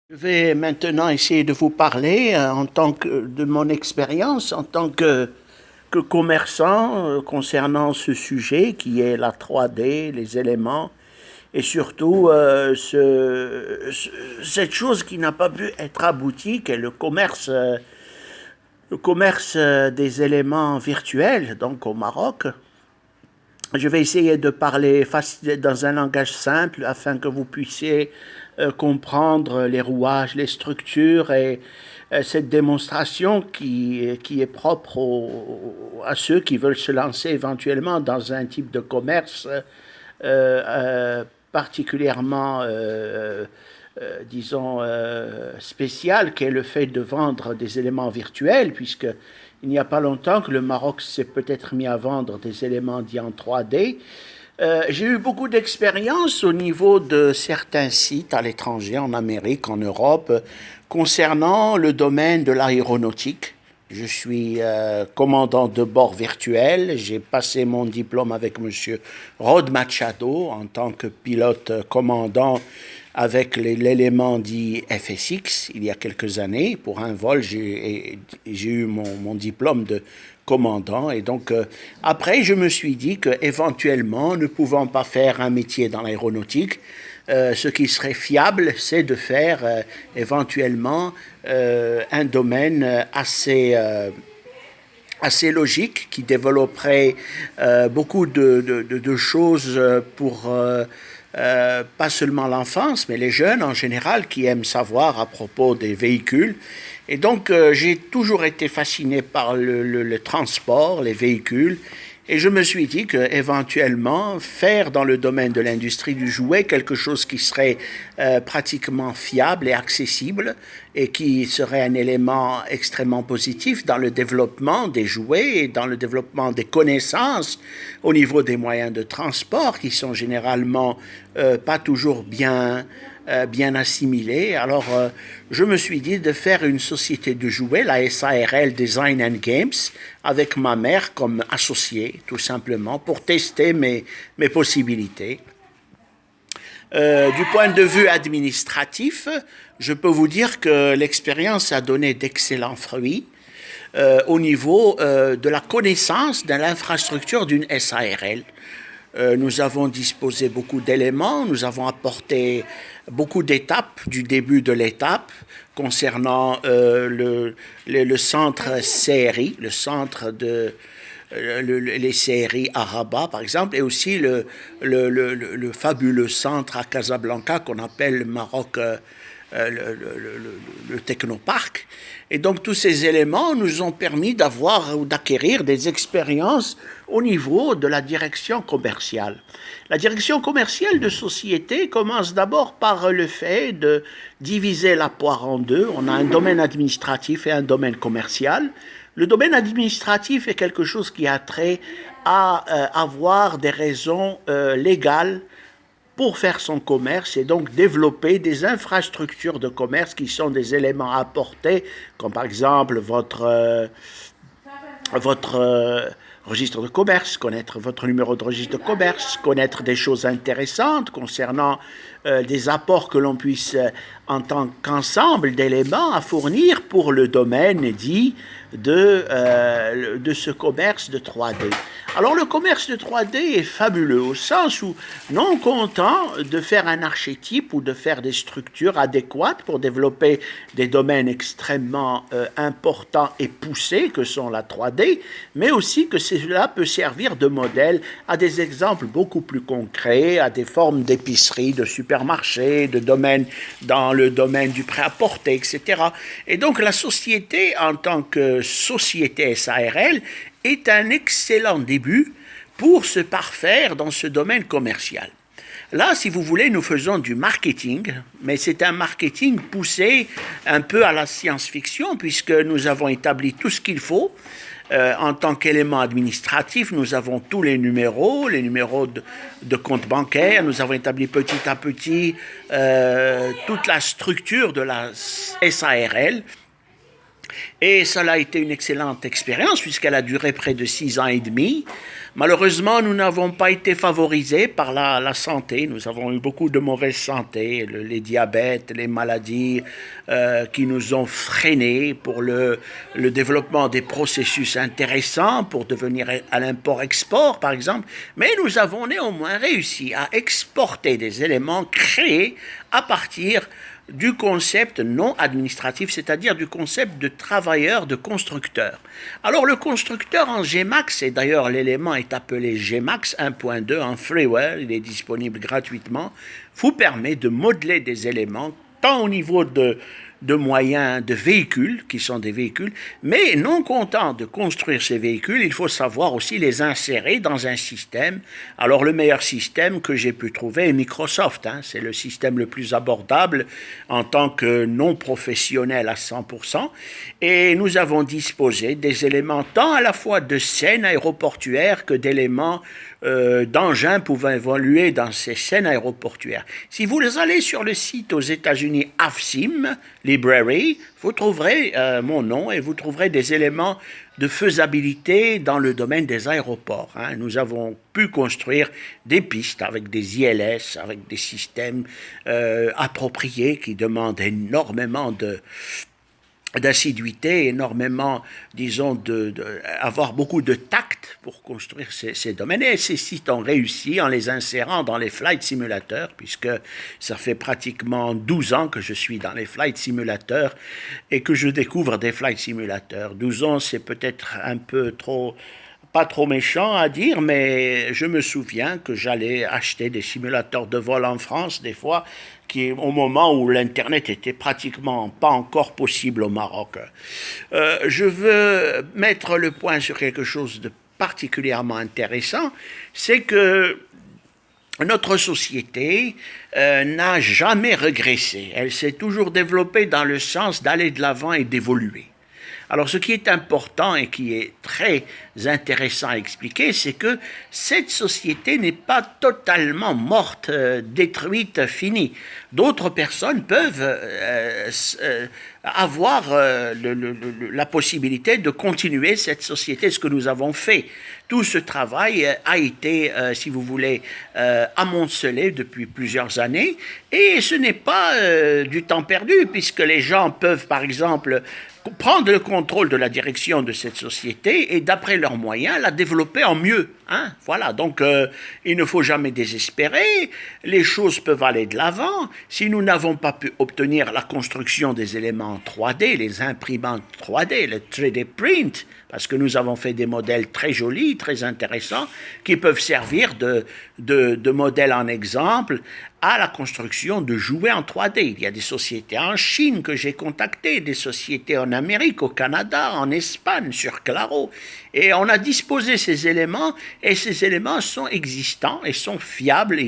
Je vais maintenant essayer de vous parler de mon expérience en tant que commerçant concernant ce sujet qui est la 3D, les éléments et surtout cette chose qui n'a pas pu être aboutie, qui est le commerce des éléments virtuels, donc au Maroc. Je vais essayer de parler dans un langage simple afin que vous puissiez comprendre les rouages, les structures et cette démonstration qui est propre à ceux qui veulent se lancer éventuellement dans un type de commerce particulièrement, disons, spécial, qui est le fait de vendre des éléments virtuels, puisque il n'y a pas longtemps que le Maroc s'est peut-être mis à vendre des éléments dits en 3D. J'ai eu beaucoup d'expérience au niveau de certains sites à l'étranger, en Amérique, en Europe, concernant le domaine de l'aéronautique. Je suis commandant de bord virtuel. J'ai passé mon diplôme avec Monsieur Rod Machado en tant que pilote commandant avec l'élément dit FSX il y a quelques années. Pour un vol, j'ai eu mon diplôme de commandant. Et donc, après, je me suis dit qu'éventuellement, ne pouvant pas faire un métier dans l'aéronautique, ce qui serait fiable, c'est de faire éventuellement un domaine assez logique qui développerait beaucoup de choses pour pas seulement l'enfance, mais les jeunes en général qui aiment savoir à propos des véhicules. Et donc, j'ai toujours été fasciné par le transport, les véhicules, et je me suis dit qu'éventuellement, faire dans le domaine de l'industrie du jouet quelque chose qui serait pratiquement fiable et accessible et qui serait un élément extrêmement positif dans le développement des jouets et dans le développement des connaissances au niveau des moyens de transport qui sont généralement pas toujours bien assimilés. Alors, je me suis dit de faire une société de jouets, la SARL Design and Games, avec ma mère comme associée, tout simplement, pour tester mes possibilités. Du point de vue administratif, je peux vous dire que l'expérience a donné d'excellents fruits au niveau de la connaissance de l'infrastructure d'une SARL. Nous avons disposé beaucoup d'éléments, nous avons apporté beaucoup d'étapes du début de l'étape concernant le centre CRI, le centre de les CRI à Rabat, par exemple, et aussi le fabuleux centre à Casablanca qu'on appelle Maroc le technoparc. Et donc tous ces éléments nous ont permis d'avoir ou d'acquérir des expériences au niveau de la direction commerciale. La direction commerciale de société commence d'abord par le fait de diviser la poire en deux. On a un domaine administratif et un domaine commercial. Le domaine administratif est quelque chose qui a trait à avoir des raisons légales pour faire son commerce et donc développer des infrastructures de commerce qui sont des éléments apportés, comme par exemple votre registre de commerce, connaître votre numéro de registre de commerce, connaître des choses intéressantes concernant des apports que l'on puisse, en tant qu'ensemble d'éléments, à fournir pour le domaine dit de ce commerce de 3D. Alors le commerce de 3D est fabuleux au sens où, non content de faire un archétype ou de faire des structures adéquates pour développer des domaines extrêmement importants et poussés que sont la 3D, mais aussi que cela peut servir de modèle à des exemples beaucoup plus concrets, à des formes d'épicerie, de supermarchés, de domaines dans le domaine du prêt-à-porter, etc. Et donc la société, en tant que société SARL, est un excellent début pour se parfaire dans ce domaine commercial. Là, si vous voulez, nous faisons du marketing, mais c'est un marketing poussé un peu à la science-fiction, puisque nous avons établi tout ce qu'il faut. En tant qu'élément administratif, nous avons tous les numéros de compte bancaire, nous avons établi petit à petit toute la structure de la SARL, Et cela a été une excellente expérience puisqu'elle a duré près de 6 ans et demi. Malheureusement, nous n'avons pas été favorisés par la santé. Nous avons eu beaucoup de mauvaise santé, les diabètes, les maladies qui nous ont freinés pour le développement des processus intéressants pour devenir à l'import-export, par exemple. Mais nous avons néanmoins réussi à exporter des éléments créés à partir du concept non administratif, c'est-à-dire du concept de travailleur, de constructeur. Alors le constructeur en Gmax, et d'ailleurs l'élément est appelé Gmax 1.2 en freeware, il est disponible gratuitement, vous permet de modeler des éléments tant au niveau de moyens de véhicules, qui sont des véhicules, mais non content de construire ces véhicules, il faut savoir aussi les insérer dans un système. Alors le meilleur système que j'ai pu trouver est Microsoft, hein, c'est le système le plus abordable en tant que non professionnel à 100%, et nous avons disposé des éléments tant à la fois de scènes aéroportuaires que d'éléments d'engins pouvant évoluer dans ces scènes aéroportuaires. Si vous allez sur le site aux États-Unis AFSIM Library, vous trouverez mon nom et vous trouverez des éléments de faisabilité dans le domaine des aéroports. Hein. Nous avons pu construire des pistes avec des ILS, avec des systèmes appropriés qui demandent énormément d'assiduité, énormément, disons, avoir beaucoup de tact pour construire ces domaines. Et ces sites ont réussi en les insérant dans les flight simulateurs, puisque ça fait pratiquement 12 ans que je suis dans les flight simulateurs et que je découvre des flight simulateurs. 12 ans, c'est peut-être un peu trop, pas trop méchant à dire, mais je me souviens que j'allais acheter des simulateurs de vol en France, des fois, au moment où l'Internet était pratiquement pas encore possible au Maroc. Je veux mettre le point sur quelque chose de particulièrement intéressant, c'est que notre société n'a jamais régressé. Elle s'est toujours développée dans le sens d'aller de l'avant et d'évoluer. Alors, ce qui est important et qui est très intéressant à expliquer, c'est que cette société n'est pas totalement morte, détruite, finie. D'autres personnes peuvent avoir la possibilité de continuer cette société, ce que nous avons fait. Tout ce travail a été, si vous voulez, amoncelé depuis plusieurs années, et ce n'est pas du temps perdu, puisque les gens peuvent, par exemple, prendre le contrôle de la direction de cette société et, d'après leurs moyens, la développer en mieux. Hein? Voilà, donc il ne faut jamais désespérer, les choses peuvent aller de l'avant. Si nous n'avons pas pu obtenir la construction des éléments en 3D, les imprimantes 3D, le 3D print, parce que nous avons fait des modèles très jolis, très intéressants, qui peuvent servir de modèle en exemple à la construction de jouets en 3D. Il y a des sociétés en Chine que j'ai contactées, des sociétés en Amérique, au Canada, en Espagne, sur Claro, et on a disposé ces éléments, et ces éléments sont existants et sont fiables.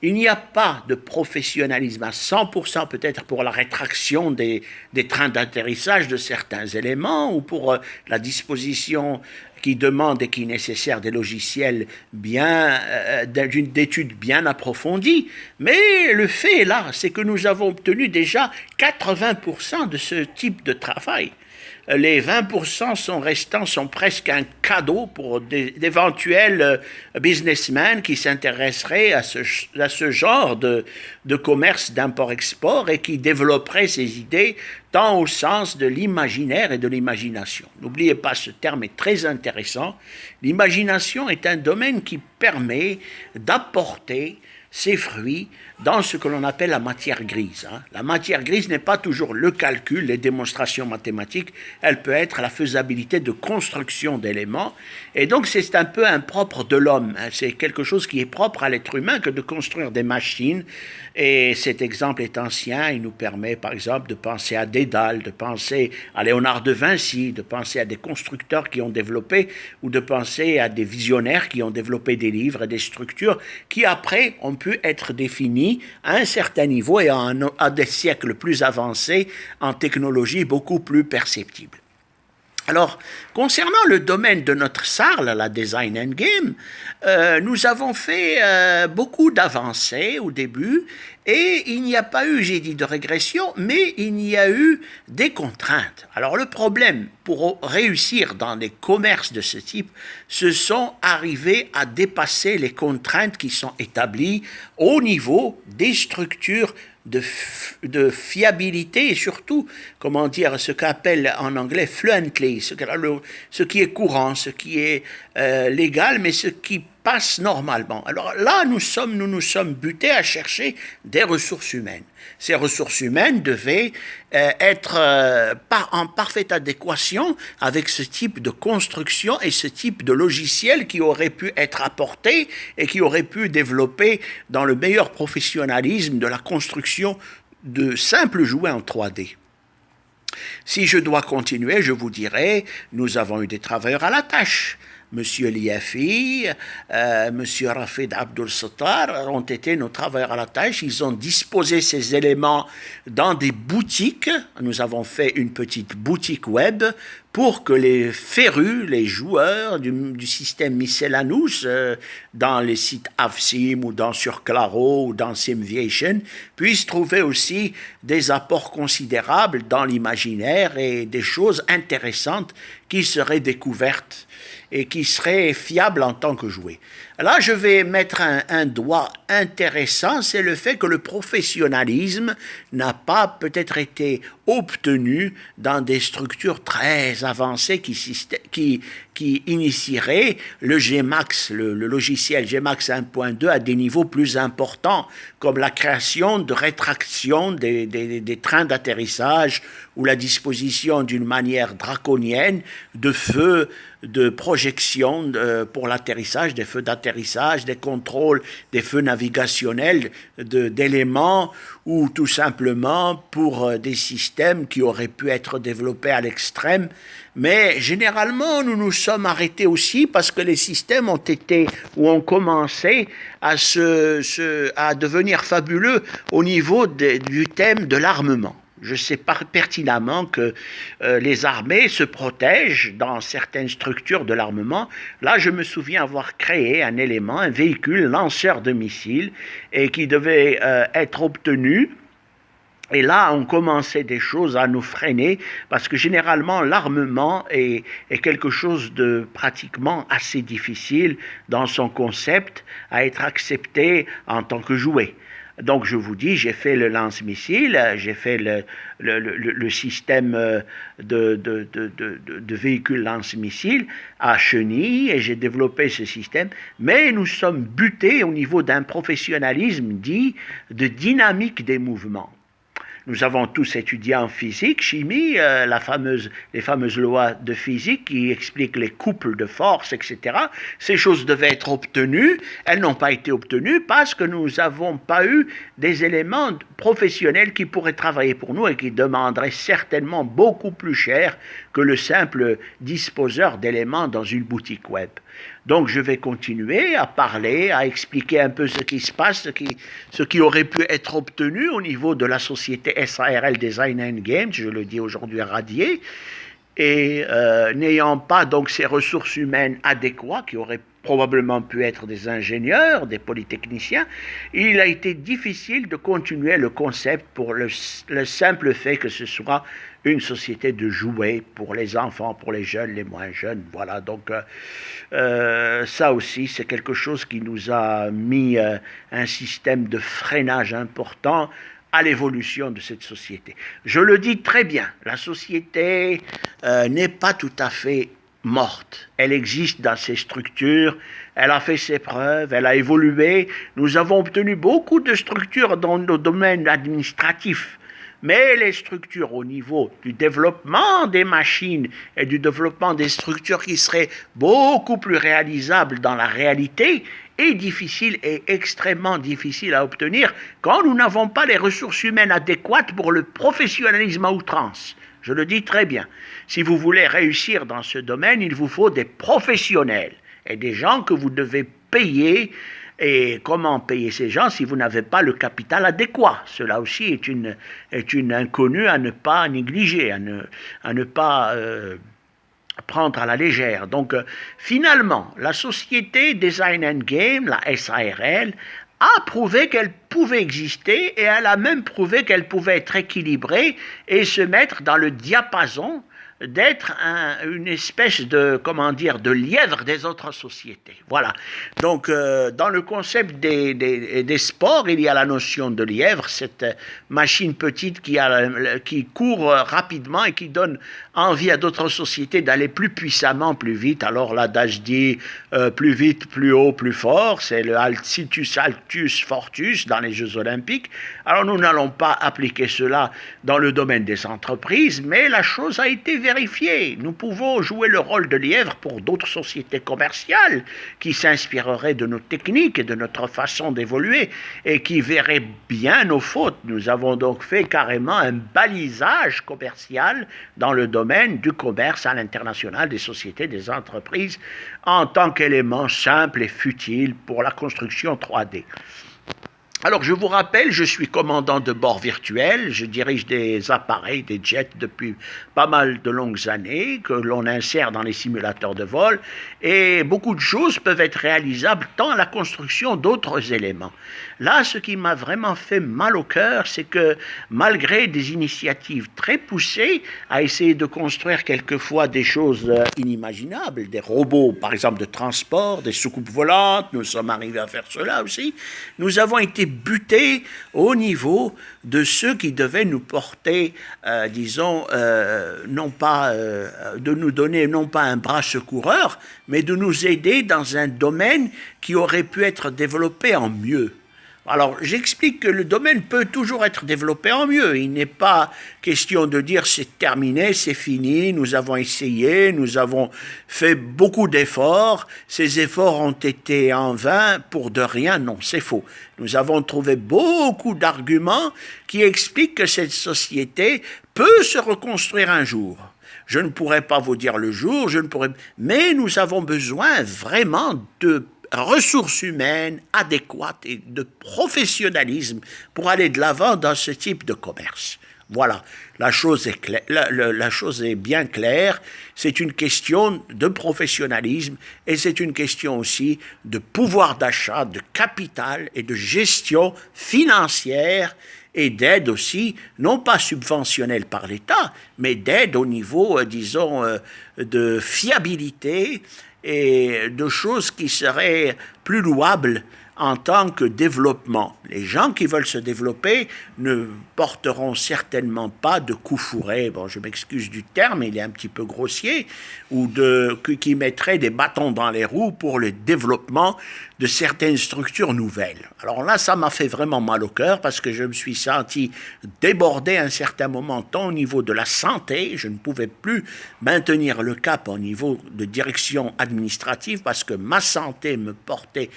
Il n'y a pas de professionnalisme à 100% peut-être pour la rétraction des trains d'atterrissage de certains éléments ou pour la disposition qui demande et qui nécessite des logiciels d'études bien approfondies. Mais le fait est là, c'est que nous avons obtenu déjà 80% de ce type de travail. Les 20% restants sont presque un cadeau pour d'éventuels businessmen qui s'intéresseraient à ce genre de commerce d'import-export et qui développeraient ces idées tant au sens de l'imaginaire et de l'imagination. N'oubliez pas, ce terme est très intéressant. L'imagination est un domaine qui permet d'apporter ses fruits dans ce que l'on appelle la matière grise. La matière grise n'est pas toujours le calcul, les démonstrations mathématiques, elle peut être la faisabilité de construction d'éléments, et donc c'est un peu impropre de l'homme. C'est quelque chose qui est propre à l'être humain que de construire des machines, et cet exemple est ancien, il nous permet par exemple de penser à Dédale, de penser à Léonard de Vinci, de penser à des constructeurs qui ont développé, ou de penser à des visionnaires qui ont développé des livres et des structures qui après ont pu être définis à un certain niveau et à des siècles plus avancés en technologie beaucoup plus perceptibles. Alors, concernant le domaine de notre SARL, la Design and Game, nous avons fait beaucoup d'avancées au début et il n'y a pas eu, j'ai dit, de régression, mais il y a eu des contraintes. Alors, le problème pour réussir dans des commerces de ce type, ce sont arriver à dépasser les contraintes qui sont établies au niveau des structures de fiabilité et surtout, comment dire, ce qu'appelle en anglais fluently, ce qui est courant, ce qui est légal, mais ce qui passe normalement. Alors là, nous nous sommes butés à chercher des ressources humaines. Ces ressources humaines devaient être en parfaite adéquation avec ce type de construction et ce type de logiciel qui aurait pu être apporté et qui aurait pu développer dans le meilleur professionnalisme de la construction de simples jouets en 3D. Si je dois continuer, je vous dirai, nous avons eu des travailleurs à la tâche. Monsieur Liafi, Monsieur Rafid Abdul Sattar ont été nos travailleurs à la tâche. Ils ont disposé ces éléments dans des boutiques. Nous avons fait une petite boutique web pour que les férus, les joueurs du système Miscellaneous, dans les sites AvSim ou sur Claro ou dans Simviation, puissent trouver aussi des apports considérables dans l'imaginaire et des choses intéressantes qui seraient découvertes et qui seraient fiables en tant que jouets. Là, je vais mettre un doigt intéressant, c'est le fait que le professionnalisme n'a pas peut-être été obtenu dans des structures très avancées qui initieraient le GMAX, le logiciel GMAX 1.2 à des niveaux plus importants, comme la création de rétraction des trains d'atterrissage ou la disposition d'une manière draconienne de feux de projection pour l'atterrissage, des feux d'atterrissage, des contrôles, des feux navigationnels d'éléments ou tout simplement pour des systèmes qui auraient pu être développés à l'extrême. Mais généralement, nous nous sommes arrêtés aussi parce que les systèmes ont été ou ont commencé à devenir fabuleux au niveau du thème de l'armement. Je sais pertinemment que les armées se protègent dans certaines structures de l'armement. Là, je me souviens avoir créé un élément, un véhicule lanceur de missiles, et qui devait être obtenu. Et là, on commençait des choses à nous freiner, parce que généralement, l'armement est quelque chose de pratiquement assez difficile dans son concept à être accepté en tant que jouet. Donc, je vous dis, j'ai fait le lance-missile, j'ai fait le système de véhicule lance-missile à chenilles et j'ai développé ce système, mais nous sommes butés au niveau d'un professionnalisme dit de dynamique des mouvements. Nous avons tous étudié en physique, chimie, les fameuses lois de physique qui expliquent les couples de force, etc. Ces choses devaient être obtenues, elles n'ont pas été obtenues parce que nous n'avons pas eu des éléments professionnels qui pourraient travailler pour nous et qui demanderaient certainement beaucoup plus cher que le simple disposeur d'éléments dans une boutique web. Donc je vais continuer à parler, à expliquer un peu ce qui se passe, ce qui aurait pu être obtenu au niveau de la société SARL Design and Games, je le dis aujourd'hui radiée, et n'ayant pas donc ces ressources humaines adéquates qui auraient probablement pu être des ingénieurs, des polytechniciens, il a été difficile de continuer le concept pour le simple fait que ce soit une société de jouets pour les enfants, pour les jeunes, les moins jeunes. Voilà, donc ça aussi, c'est quelque chose qui nous a mis un système de freinage important à l'évolution de cette société. Je le dis très bien, la société n'est pas tout à fait morte. Elle existe dans ses structures, elle a fait ses preuves, elle a évolué. Nous avons obtenu beaucoup de structures dans nos domaines administratifs. Mais les structures au niveau du développement des machines et du développement des structures qui seraient beaucoup plus réalisables dans la réalité est difficile et extrêmement difficile à obtenir quand nous n'avons pas les ressources humaines adéquates pour le professionnalisme à outrance. Je le dis très bien. Si vous voulez réussir dans ce domaine, il vous faut des professionnels et des gens que vous devez payer. Et comment payer ces gens si vous n'avez pas le capital adéquat? Cela aussi est une inconnue à ne pas négliger, à ne pas prendre à la légère. Donc, finalement, la société Design and Game, la SARL, a prouvé qu'elle pouvait exister et elle a même prouvé qu'elle pouvait être équilibrée et se mettre dans le diapason d'être une espèce de, comment dire, de lièvre des autres sociétés. Voilà. Donc, dans le concept des sports, il y a la notion de lièvre, cette machine petite qui court rapidement et qui donne envie à d'autres sociétés d'aller plus puissamment, plus vite. Alors, l'adage dit plus vite, plus haut, plus fort. C'est le Altitus Altus Fortus dans les Jeux Olympiques. Alors, nous n'allons pas appliquer cela dans le domaine des entreprises, mais la chose a été vérifiée. Nous pouvons jouer le rôle de lièvre pour d'autres sociétés commerciales qui s'inspireraient de nos techniques et de notre façon d'évoluer et qui verraient bien nos fautes. Nous avons donc fait carrément un balisage commercial dans le domaine du commerce à l'international, des sociétés, des entreprises, en tant qu'élément simple et futile pour la construction 3D. Alors, je vous rappelle, je suis commandant de bord virtuel, je dirige des appareils, des jets depuis pas mal de longues années, que l'on insère dans les simulateurs de vol, et beaucoup de choses peuvent être réalisables tant à la construction d'autres éléments. Là, ce qui m'a vraiment fait mal au cœur, c'est que malgré des initiatives très poussées à essayer de construire quelquefois des choses inimaginables, des robots par exemple de transport, des soucoupes volantes, nous sommes arrivés à faire cela aussi, nous avons été butés au niveau de ceux qui devaient nous porter, disons, non pas de nous donner non pas un bras secoureur, mais de nous aider dans un domaine qui aurait pu être développé en mieux. Alors, j'explique que le domaine peut toujours être développé en mieux. Il n'est pas question de dire c'est terminé, c'est fini, nous avons essayé, nous avons fait beaucoup d'efforts, ces efforts ont été en vain pour de rien. Non, c'est faux. Nous avons trouvé beaucoup d'arguments qui expliquent que cette société peut se reconstruire un jour. Je ne pourrais pas vous dire le jour, mais nous avons besoin vraiment de ressources humaines adéquates et de professionnalisme pour aller de l'avant dans ce type de commerce. Voilà, la chose est bien claire, c'est une question de professionnalisme et c'est une question aussi de pouvoir d'achat, de capital et de gestion financière et d'aide aussi, non pas subventionnelle par l'État, mais d'aide au niveau, disons, de fiabilité et de choses qui seraient plus louables en tant que développement. Les gens qui veulent se développer ne porteront certainement pas de coups fourrés, bon je m'excuse du terme, il est un petit peu grossier, ou qui mettraient des bâtons dans les roues pour le développement de certaines structures nouvelles. Alors là, ça m'a fait vraiment mal au cœur parce que je me suis senti débordé à un certain moment, tant au niveau de la santé, je ne pouvais plus maintenir le cap au niveau de direction administrative parce que ma santé me portait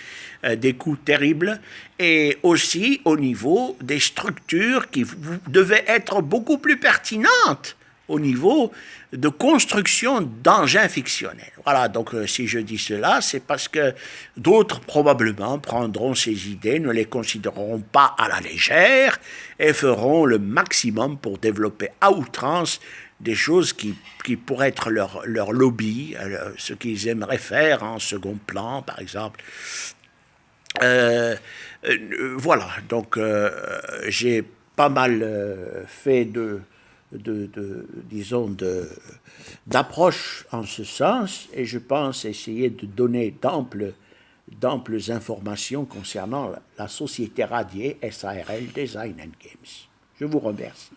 des coups terribles, et aussi au niveau des structures qui devaient être beaucoup plus pertinentes au niveau de construction d'engins fictionnels. Voilà, donc si je dis cela, c'est parce que d'autres probablement prendront ces idées, ne les considéreront pas à la légère et feront le maximum pour développer à outrance des choses qui pourraient être leur lobby, ce qu'ils aimeraient faire en second plan, par exemple. Voilà, donc j'ai pas mal fait disons, d'approche en ce sens, et je pense essayer de donner d'amples informations concernant la société radiée SARL Design and Games. Je vous remercie.